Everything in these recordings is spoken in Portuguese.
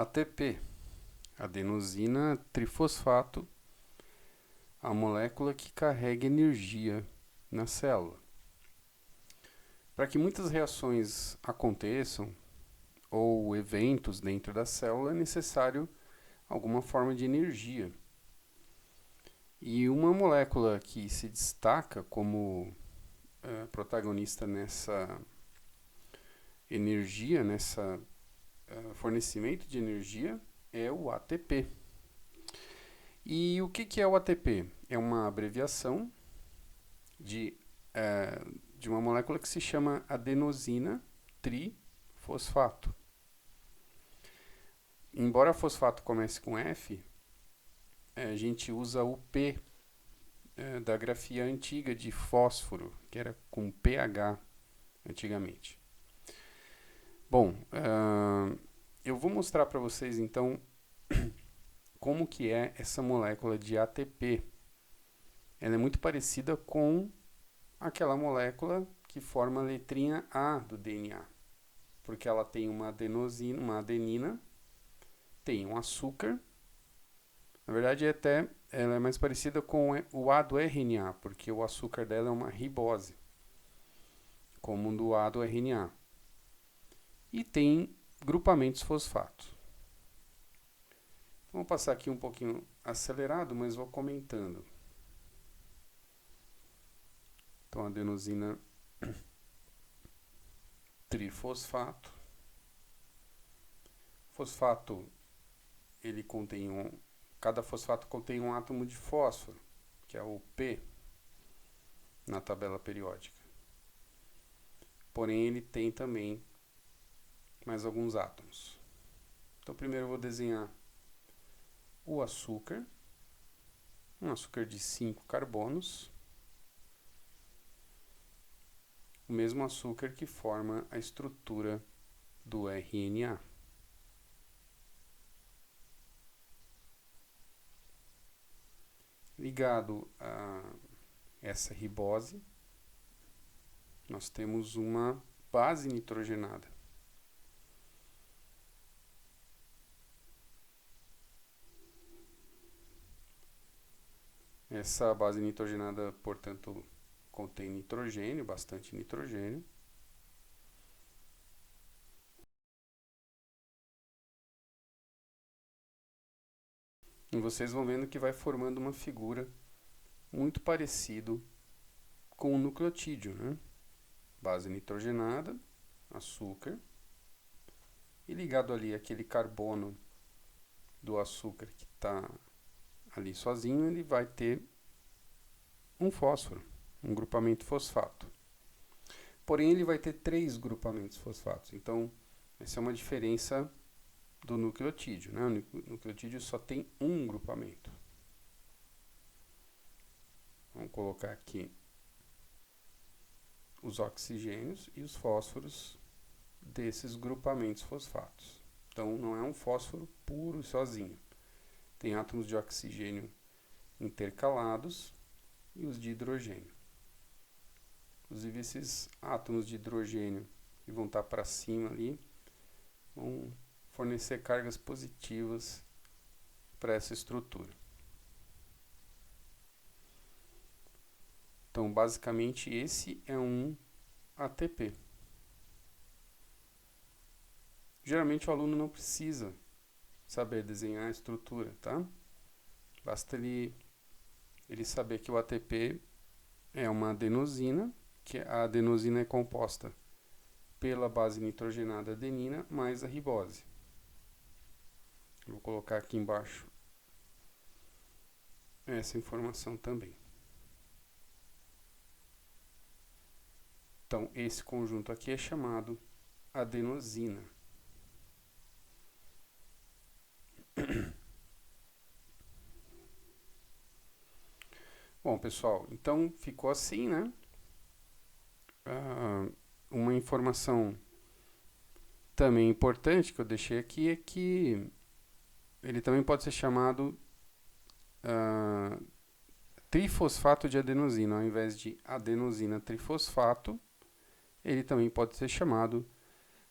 ATP, adenosina trifosfato, a molécula que carrega energia na célula. Para que muitas reações aconteçam, ou eventos dentro da célula, é necessário alguma forma de energia. E uma molécula que se destaca como protagonista nessa energia, nessa fornecimento de energia, é o ATP. E o que é o ATP? É uma abreviação de, de uma molécula que se chama adenosina trifosfato. Embora fosfato comece com F, a gente usa o P da grafia antiga de fósforo, que era com pH antigamente. Bom, eu vou mostrar para vocês então como que é essa molécula de ATP. Ela é muito parecida com aquela molécula que forma a letrinha A do DNA, porque ela tem uma adenosina, uma adenina, tem um açúcar. Na verdade, ela é mais parecida com o A do RNA, porque o açúcar dela é uma ribose, como o do A do RNA. E tem grupamentos fosfatos. Vou passar aqui um pouquinho acelerado, mas vou comentando. Então, adenosina trifosfato. Fosfato, ele contém cada fosfato contém um átomo de fósforo, que é o P, na tabela periódica. Porém, ele tem também mais alguns átomos. Então, primeiro eu vou desenhar o açúcar, um açúcar de 5 carbonos, o mesmo açúcar que forma a estrutura do RNA. Ligado a essa ribose, nós temos uma base nitrogenada. Essa base nitrogenada, portanto, contém nitrogênio, bastante nitrogênio. E vocês vão vendo que vai formando uma figura muito parecido com o nucleotídeo, né? Base nitrogenada, açúcar, e ligado ali aquele carbono do açúcar que está ali sozinho, ele vai ter um fósforo, um grupamento fosfato. Porém, ele vai ter 3 grupamentos fosfatos. Então, essa é uma diferença do nucleotídeo, né? O nucleotídeo só tem um grupamento. Vamos colocar aqui os oxigênios e os fósforos desses grupamentos fosfatos. Então, não é um fósforo puro sozinho. Tem átomos de oxigênio intercalados e os de hidrogênio. Inclusive, esses átomos de hidrogênio que vão estar para cima ali vão fornecer cargas positivas para essa estrutura. Então, basicamente, esse é um ATP. Geralmente, o aluno não precisa saber desenhar a estrutura, tá? Basta ele saber que o ATP é uma adenosina, que a adenosina é composta pela base nitrogenada adenina mais a ribose. Vou colocar aqui embaixo essa informação também. Então, esse conjunto aqui é chamado adenosina. Bom, pessoal, então ficou assim, né? Uma informação também importante que eu deixei aqui é que ele também pode ser chamado trifosfato de adenosina. Ao invés de adenosina trifosfato, ele também pode ser chamado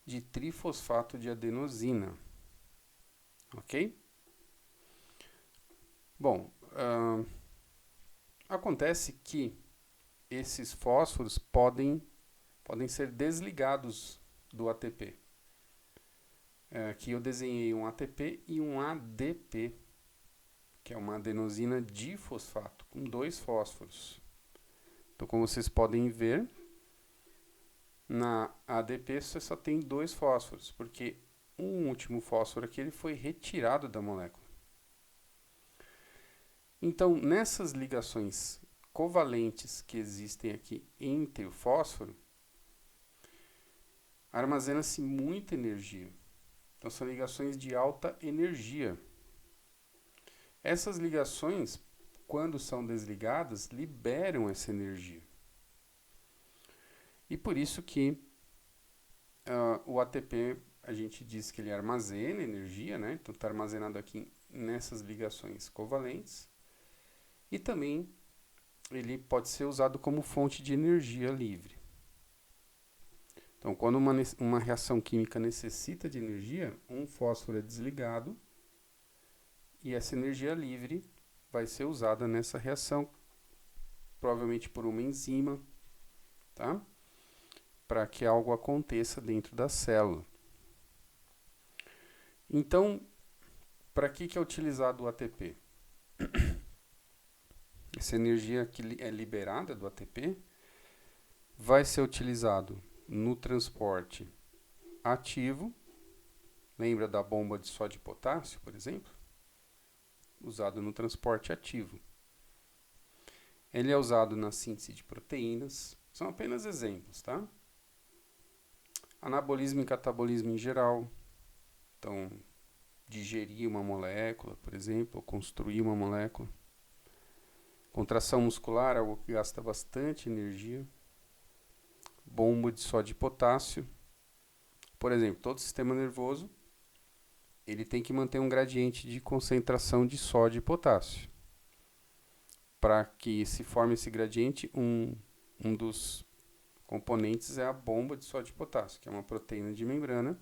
de trifosfato de adenosina. ok? Bom, acontece que esses fósforos podem ser desligados do ATP. Aqui eu desenhei um ATP e um ADP, que é uma adenosina difosfato, com 2 fósforos. Então, como vocês podem ver, na ADP você só tem 2 fósforos, porque um último fósforo aqui ele foi retirado da molécula. Então, nessas ligações covalentes que existem aqui entre o fósforo, armazena-se muita energia. Então, são ligações de alta energia. Essas ligações, quando são desligadas, liberam essa energia. E por isso que o ATP, a gente diz que ele armazena energia, né? Então está armazenado aqui nessas ligações covalentes. E também ele pode ser usado como fonte de energia livre. Então, quando uma reação química necessita de energia, um fósforo é desligado e essa energia livre vai ser usada nessa reação, provavelmente por uma enzima, tá? Para que algo aconteça dentro da célula. Então, para que é utilizado o ATP? Essa energia que é liberada do ATP vai ser utilizado no transporte ativo. Lembra da bomba de sódio e potássio, por exemplo? Usado no transporte ativo. Ele é usado na síntese de proteínas. São apenas exemplos, tá? Anabolismo e catabolismo em geral. Então, digerir uma molécula, por exemplo, ou construir uma molécula. Contração muscular, algo que gasta bastante energia. Bomba de sódio e potássio. Por exemplo, todo sistema nervoso ele tem que manter um gradiente de concentração de sódio e potássio. Para que se forme esse gradiente, um dos componentes é a bomba de sódio e potássio, que é uma proteína de membrana,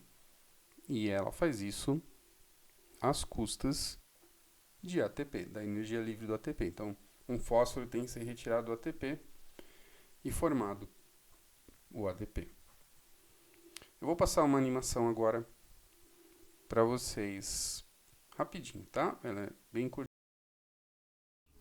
e ela faz isso às custas de ATP, da energia livre do ATP. Então, um fósforo tem que ser retirado do ATP e formado o ADP. Eu vou passar uma animação agora para vocês rapidinho, tá? Ela é bem curta.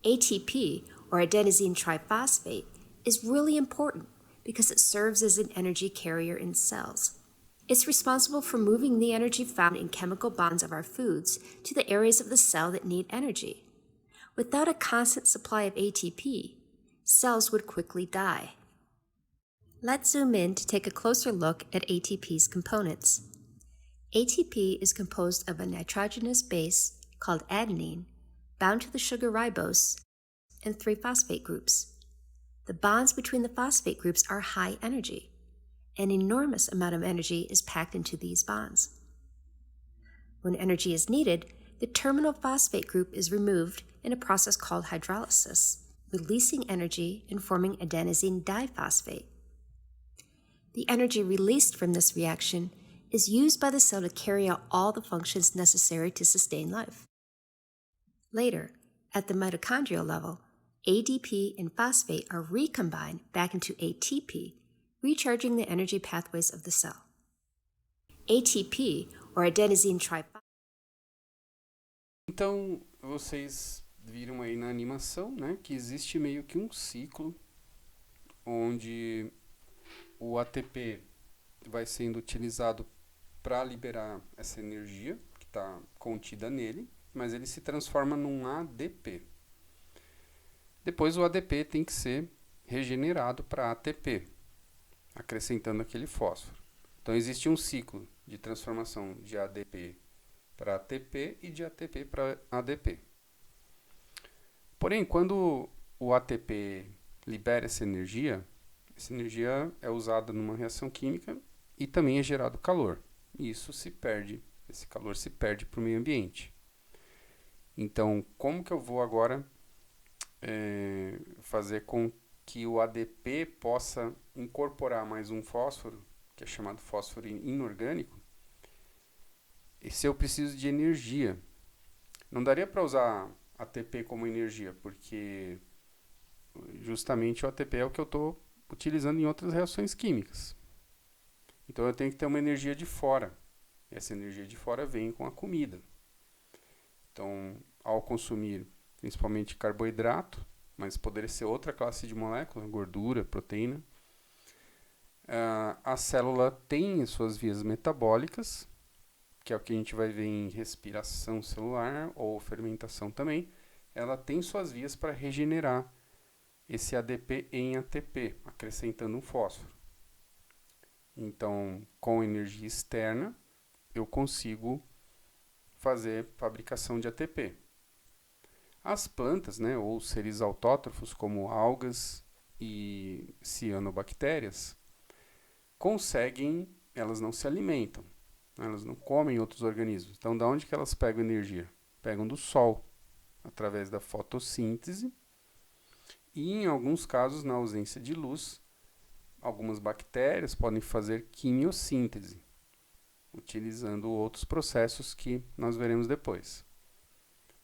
ATP, or adenosine triphosphate, is really important because it serves as an energy carrier in cells. It's responsible for moving the energy found in chemical bonds of our foods to the areas of the cell that need energy. Without a constant supply of ATP, cells would quickly die. Let's zoom in to take a closer look at ATP's components. ATP is composed of a nitrogenous base called adenine, bound to the sugar ribose, and 3 phosphate groups. The bonds between the phosphate groups are high energy. An enormous amount of energy is packed into these bonds. When energy is needed, the terminal phosphate group is removed in a process called hydrolysis, releasing energy and forming adenosine diphosphate. The energy released from this reaction is used by the cell to carry out all the functions necessary to sustain life. Later, at the mitochondrial level, ADP and phosphate are recombined back into ATP, recharging the energy pathways of the cell. ATP, or adenosine triphosphate. Então, vocês viram aí na animação, né, que existe meio que um ciclo onde o ATP vai sendo utilizado para liberar essa energia que está contida nele, mas ele se transforma num ADP. Depois o ADP tem que ser regenerado para ATP, acrescentando aquele fósforo. Então existe um ciclo de transformação de ADP para ATP e de ATP para ADP. Porém, quando o ATP libera essa energia é usada numa reação química e também é gerado calor. E isso se perde, esse calor se perde para o meio ambiente. Então, como que eu vou agora fazer com que o ADP possa incorporar mais um fósforo, que é chamado fósforo inorgânico? E se eu preciso de energia Não daria para usar ATP como energia, porque justamente o ATP é o que eu estou utilizando em outras reações químicas. Então eu tenho que ter uma energia de fora. E essa energia de fora vem com a comida. Então, ao consumir principalmente carboidrato, mas poderia ser outra classe de molécula, gordura, proteína, a célula tem suas vias metabólicas, que é o que a gente vai ver em respiração celular ou fermentação também. Ela tem suas vias para regenerar esse ADP em ATP, acrescentando um fósforo. Então, com energia externa, eu consigo fazer fabricação de ATP. As plantas, né, ou seres autótrofos, como algas e cianobactérias, conseguem, elas não se alimentam, elas não comem outros organismos. Então, da onde que elas pegam energia? Pegam do sol, através da fotossíntese, e em alguns casos, na ausência de luz, algumas bactérias podem fazer quimiossíntese, utilizando outros processos que nós veremos depois.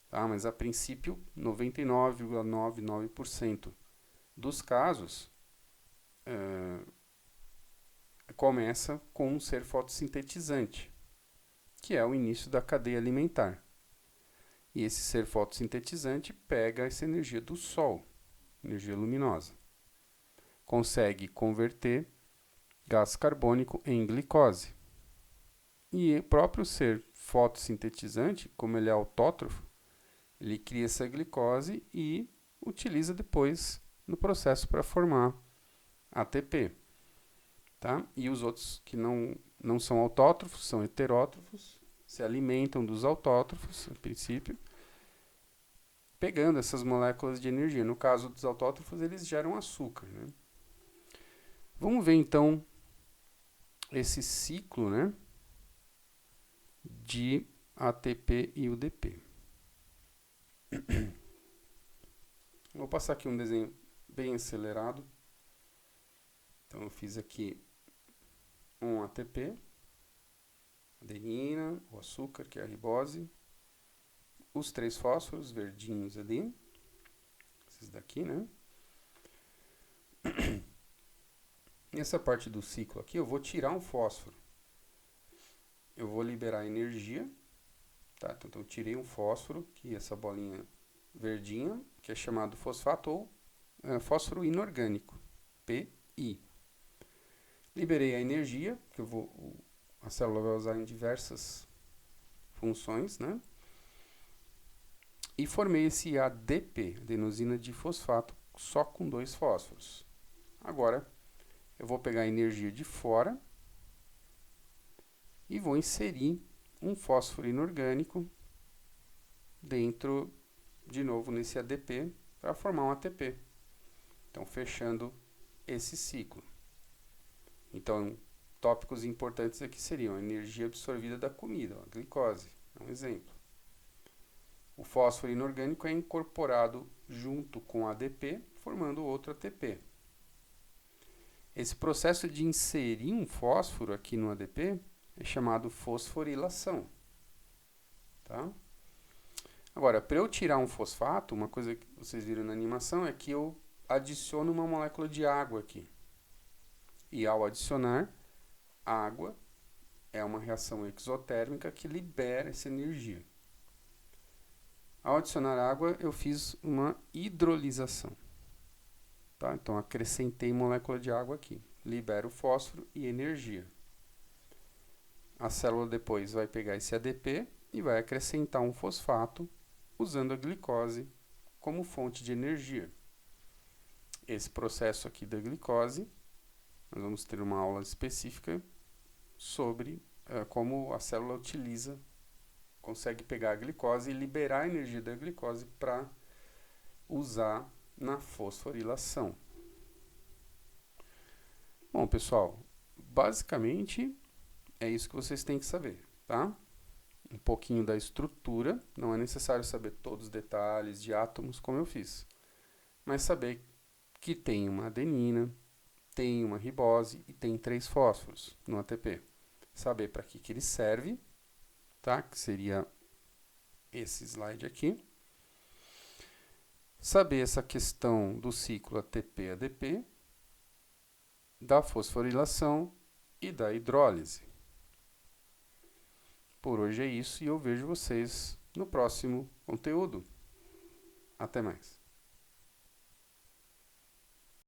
Tá? Mas a princípio, 99,99% dos casos começa com um ser fotossintetizante, que é o início da cadeia alimentar. E esse ser fotossintetizante pega essa energia do sol, energia luminosa. Consegue converter gás carbônico em glicose. E o próprio ser fotossintetizante, como ele é autótrofo, ele cria essa glicose e utiliza depois no processo para formar ATP. Tá? E os outros que não são autótrofos, são heterótrofos, se alimentam dos autótrofos, a princípio, pegando essas moléculas de energia. No caso dos autótrofos, eles geram açúcar. Né? Vamos ver então esse ciclo, né, de ATP e UDP. Vou passar aqui um desenho bem acelerado. Então eu fiz aqui um ATP, adenina, o açúcar, que é a ribose, os 3 fósforos verdinhos ali, esses daqui, né? Nessa parte do ciclo aqui, eu vou tirar um fósforo. Eu vou liberar energia, tá? Então eu tirei um fósforo, que é essa bolinha verdinha, que é chamado fosfato ou fósforo inorgânico, PI. Liberei a energia, que a célula vai usar em diversas funções, né? E formei esse ADP, adenosina difosfato, só com 2 fósforos. Agora, eu vou pegar a energia de fora e vou inserir um fósforo inorgânico dentro, de novo, nesse ADP, para formar um ATP. Então, fechando esse ciclo. Então, tópicos importantes aqui seriam a energia absorvida da comida, a glicose, é um exemplo. O fósforo inorgânico é incorporado junto com o ADP, formando outro ATP. Esse processo de inserir um fósforo aqui no ADP é chamado fosforilação. Tá? Agora, para eu tirar um fosfato, uma coisa que vocês viram na animação é que eu adiciono uma molécula de água aqui. E ao adicionar água, é uma reação exotérmica que libera essa energia. Ao adicionar água, eu fiz uma hidrolisação. Tá? Então, acrescentei molécula de água aqui. Libero fósforo e energia. A célula depois vai pegar esse ADP e vai acrescentar um fosfato usando a glicose como fonte de energia. Esse processo aqui da glicose, nós vamos ter uma aula específica sobre como a célula consegue pegar a glicose e liberar a energia da glicose para usar na fosforilação. Bom, pessoal, basicamente é isso que vocês têm que saber, tá? Um pouquinho da estrutura, não é necessário saber todos os detalhes de átomos como eu fiz, mas saber que tem uma adenina, tem uma ribose e tem 3 fósforos no ATP. Saber para que ele serve, tá? Que seria esse slide aqui. Saber essa questão do ciclo ATP-ADP, da fosforilação e da hidrólise. Por hoje é isso e eu vejo vocês no próximo conteúdo. Até mais.